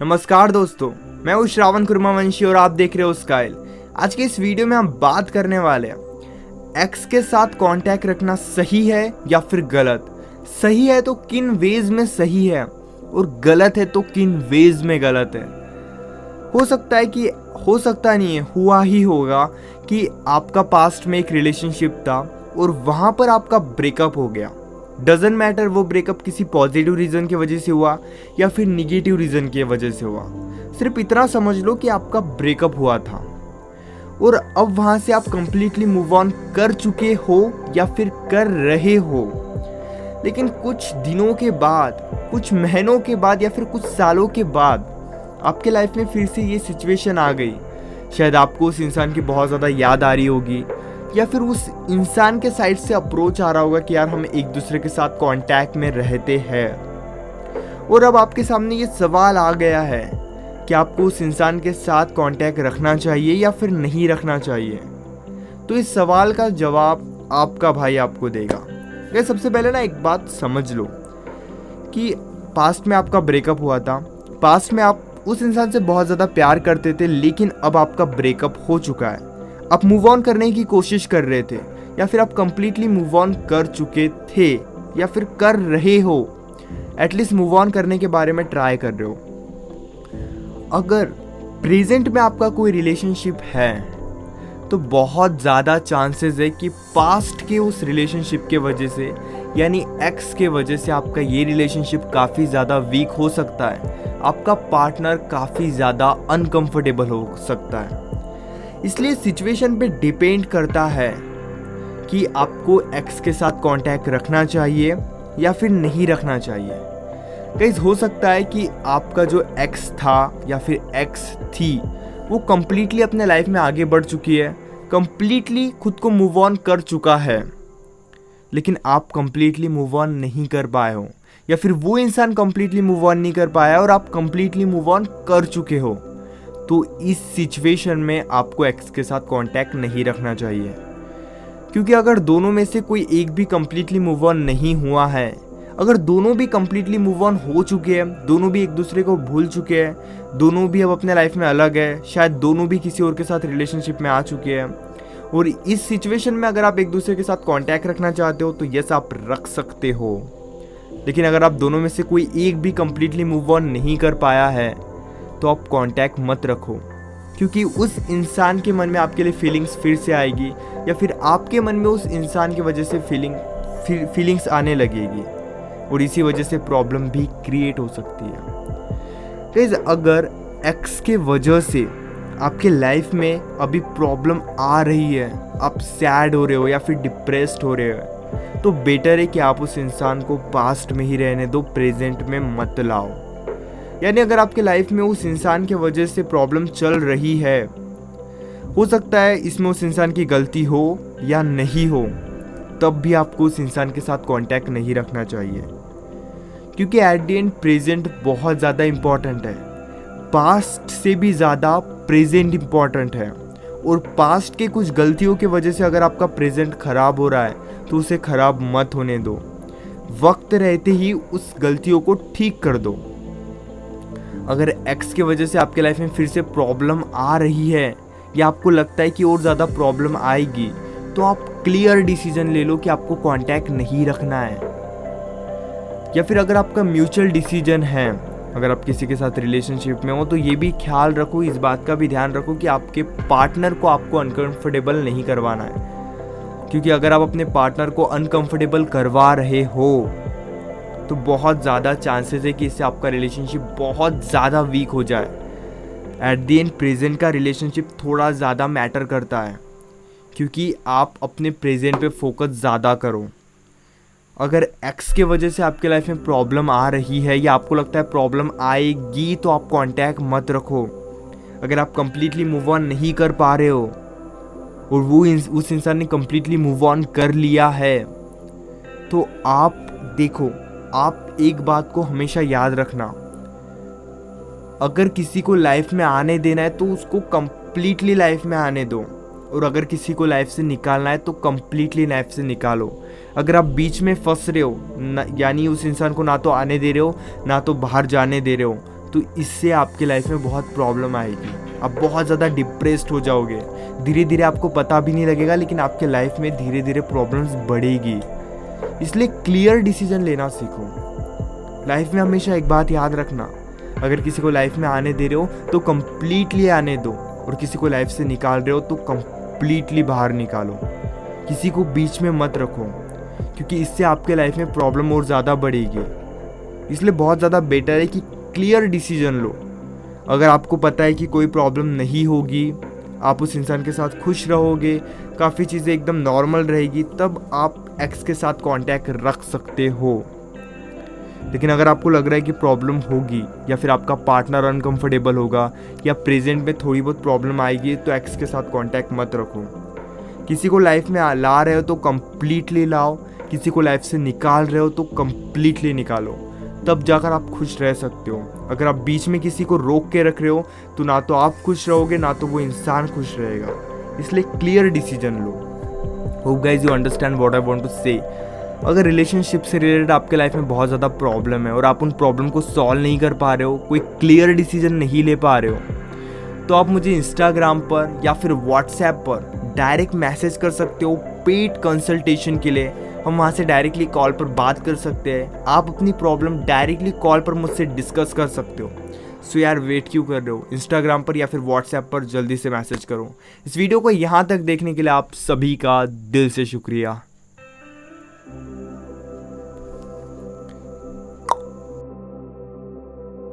नमस्कार दोस्तों, मैं हूँ श्रावण कुर्मावंशी और आप देख रहे हो स्काइल। आज के इस वीडियो में हम बात करने वाले हैं एक्स के साथ कांटेक्ट रखना सही है या फिर गलत। सही है तो किन वेज में सही है और गलत है तो किन वेज में गलत है। हो सकता नहीं है, हुआ ही होगा कि आपका पास्ट में एक रिलेशनशिप था और वहाँ पर आपका ब्रेकअप हो गया। डजंट मैटर वो ब्रेकअप किसी पॉजिटिव रीज़न की वजह से हुआ या फिर निगेटिव रीज़न की वजह से हुआ। सिर्फ इतना समझ लो कि आपका ब्रेकअप हुआ था और अब वहाँ से आप कंप्लीटली मूव ऑन कर चुके हो या फिर कर रहे हो। लेकिन कुछ दिनों के बाद, कुछ महीनों के बाद या फिर कुछ सालों के बाद आपके लाइफ में फिर से ये सिचुएशन आ गई। शायद आपको उस इंसान की बहुत ज़्यादा याद आ रही होगी या फिर उस इंसान के साइड से अप्रोच आ रहा होगा कि यार हम एक दूसरे के साथ कांटेक्ट में रहते हैं। और अब आपके सामने ये सवाल आ गया है कि आपको उस इंसान के साथ कांटेक्ट रखना चाहिए या फिर नहीं रखना चाहिए। तो इस सवाल का जवाब आपका भाई आपको देगा। ये सबसे पहले ना एक बात समझ लो कि पास्ट में आपका ब्रेकअप हुआ था, पास्ट में आप उस इंसान से बहुत ज़्यादा प्यार करते थे, लेकिन अब आपका ब्रेकअप हो चुका है। आप मूव ऑन करने की कोशिश कर रहे थे या फिर आप कंप्लीटली मूव ऑन कर चुके थे या फिर कर रहे हो, एटलीस्ट मूव ऑन करने के बारे में ट्राई कर रहे हो। अगर प्रेजेंट में आपका कोई रिलेशनशिप है तो बहुत ज़्यादा चांसेस है कि पास्ट के उस रिलेशनशिप के वजह से यानी एक्स के वजह से आपका ये रिलेशनशिप काफ़ी ज़्यादा वीक हो सकता है। आपका पार्टनर काफ़ी ज़्यादा अनकंफर्टेबल हो सकता है। इसलिए सिचुएशन पे डिपेंड करता है कि आपको एक्स के साथ कांटेक्ट रखना चाहिए या फिर नहीं रखना चाहिए। गाइस, हो सकता है कि आपका जो एक्स था या फिर एक्स थी वो कम्प्लीटली अपने लाइफ में आगे बढ़ चुकी है, कम्प्लीटली खुद को मूव ऑन कर चुका है, लेकिन आप कम्प्लीटली मूव ऑन नहीं कर पाए हो या फिर वो इंसान कम्प्लीटली मूव ऑन नहीं कर पाया और आप कम्प्लीटली मूव ऑन कर चुके हो। तो इस सिचुएशन में आपको एक्स के साथ कांटेक्ट नहीं रखना चाहिए, क्योंकि अगर दोनों में से कोई एक भी कंप्लीटली मूव ऑन नहीं हुआ है, अगर दोनों भी कंप्लीटली मूव ऑन हो चुके हैं, दोनों भी एक दूसरे को भूल चुके हैं, दोनों भी अब अपने लाइफ में अलग है, शायद दोनों भी किसी और के साथ रिलेशनशिप में आ चुके हैं, और इस सिचुएशन में अगर आप एक दूसरे के साथ कांटेक्ट रखना चाहते हो तो यस, आप रख सकते हो। लेकिन अगर आप दोनों में से कोई एक भी कंप्लीटली मूव ऑन नहीं कर पाया है तो आप कांटेक्ट मत रखो, क्योंकि उस इंसान के मन में आपके लिए फीलिंग्स फिर से आएगी या फिर आपके मन में उस इंसान की वजह से फीलिंग्स आने लगेगी और इसी वजह से प्रॉब्लम भी क्रिएट हो सकती है। गाइस, अगर एक्स के वजह से आपके लाइफ में अभी प्रॉब्लम आ रही है, आप सैड हो रहे हो या फिर डिप्रेस्ड हो रहे हो, तो बेटर है कि आप उस इंसान को पास्ट में ही रहने दो, प्रेजेंट में मत लाओ। यानी अगर आपके लाइफ में उस इंसान की वजह से प्रॉब्लम चल रही है, हो सकता है इसमें उस इंसान की गलती हो या नहीं हो, तब भी आपको उस इंसान के साथ कांटेक्ट नहीं रखना चाहिए, क्योंकि एट द एंड प्रेजेंट बहुत ज़्यादा इम्पॉर्टेंट है। पास्ट से भी ज़्यादा प्रेजेंट इम्पॉर्टेंट है, और पास्ट के कुछ गलतियों की वजह से अगर आपका प्रेजेंट ख़राब हो रहा है तो उसे ख़राब मत होने दो। वक्त रहते ही उस गलतियों को ठीक कर दो। अगर एक्स की वजह से आपके लाइफ में फिर से प्रॉब्लम आ रही है या आपको लगता है कि और ज़्यादा प्रॉब्लम आएगी, तो आप क्लियर डिसीजन ले लो कि आपको कांटेक्ट नहीं रखना है। या फिर अगर आपका म्यूचुअल डिसीजन है, अगर आप किसी के साथ रिलेशनशिप में हो, तो ये भी ख्याल रखो, इस बात का भी ध्यान रखो कि आपके पार्टनर को आपको अनकंफर्टेबल नहीं करवाना है, क्योंकि अगर आप अपने पार्टनर को अनकंफर्टेबल करवा रहे हो तो बहुत ज़्यादा चांसेस है कि इससे आपका रिलेशनशिप बहुत ज़्यादा वीक हो जाए। एट द एंड प्रेजेंट का रिलेशनशिप थोड़ा ज़्यादा मैटर करता है, क्योंकि आप अपने प्रेजेंट पे फोकस ज़्यादा करो। अगर एक्स के वजह से आपके लाइफ में प्रॉब्लम आ रही है या आपको लगता है प्रॉब्लम आएगी, तो आप कांटेक्ट मत रखो। अगर आप कंप्लीटली मूव ऑन नहीं कर पा रहे हो और वो उस इंसान ने कंप्लीटली मूव ऑन कर लिया है, तो आप देखो, आप एक बात को हमेशा याद रखना, अगर किसी को लाइफ में आने देना है तो उसको कंप्लीटली लाइफ में आने दो, और अगर किसी को लाइफ से निकालना है तो कंप्लीटली लाइफ से निकालो। अगर आप बीच में फंस रहे हो, यानी उस इंसान को ना तो आने दे रहे हो ना तो बाहर जाने दे रहे हो, तो इससे आपके लाइफ में बहुत प्रॉब्लम आएगी। आप बहुत ज़्यादा डिप्रेस्ड हो जाओगे, धीरे धीरे आपको पता भी नहीं लगेगा, लेकिन आपके लाइफ में धीरे धीरे प्रॉब्लम्स बढ़ेगी। इसलिए क्लियर डिसीजन लेना सीखो। लाइफ में हमेशा एक बात याद रखना, अगर किसी को लाइफ में आने दे रहे हो तो कंप्लीटली आने दो, और किसी को लाइफ से निकाल रहे हो तो कंप्लीटली बाहर निकालो। किसी को बीच में मत रखो, क्योंकि इससे आपके लाइफ में प्रॉब्लम और ज़्यादा बढ़ेगी। इसलिए बहुत ज़्यादा बेटर है कि क्लियर डिसीजन लो। अगर आपको पता है कि कोई प्रॉब्लम नहीं होगी, आप उस इंसान के साथ खुश रहोगे, काफ़ी चीज़ें एकदम नॉर्मल रहेगी, तब आप एक्स के साथ कांटेक्ट रख सकते हो। लेकिन अगर आपको लग रहा है कि प्रॉब्लम होगी, या फिर आपका पार्टनर अनकंफर्टेबल होगा, या प्रेजेंट में थोड़ी बहुत प्रॉब्लम आएगी, तो एक्स के साथ कांटेक्ट मत रखो। किसी को लाइफ में ला रहे हो तो कंप्लीटली लाओ, किसी को लाइफ से निकाल रहे हो तो कंप्लीटली निकालो, तब जाकर आप खुश रह सकते हो। अगर आप बीच में किसी को रोक के रख रहे हो तो ना तो आप खुश रहोगे, ना तो वो इंसान खुश रहेगा। इसलिए क्लियर डिसीजन लो। Hope guys you understand what I want to say. अगर रिलेशनशिप से रिलेटेड आपके लाइफ में बहुत ज़्यादा प्रॉब्लम है और आप उन प्रॉब्लम को सॉल्व नहीं कर पा रहे हो, कोई क्लियर डिसीजन नहीं ले पा रहे हो, तो आप मुझे इंस्टाग्राम पर या फिर व्हाट्सएप पर डायरेक्ट मैसेज कर सकते हो पेड कंसल्टेशन के लिए। हम वहाँ से डायरेक्टली कॉल पर बात कर सकते हैं। आप अपनी प्रॉब्लम डायरेक्टली कॉल पर मुझसे डिस्कस कर सकते हो। सो यार वेट क्यों कर रहे हो? इंस्टाग्राम पर या फिर व्हाट्सएप पर जल्दी से मैसेज करो। इस वीडियो को यहाँ तक देखने के लिए आप सभी का दिल से शुक्रिया।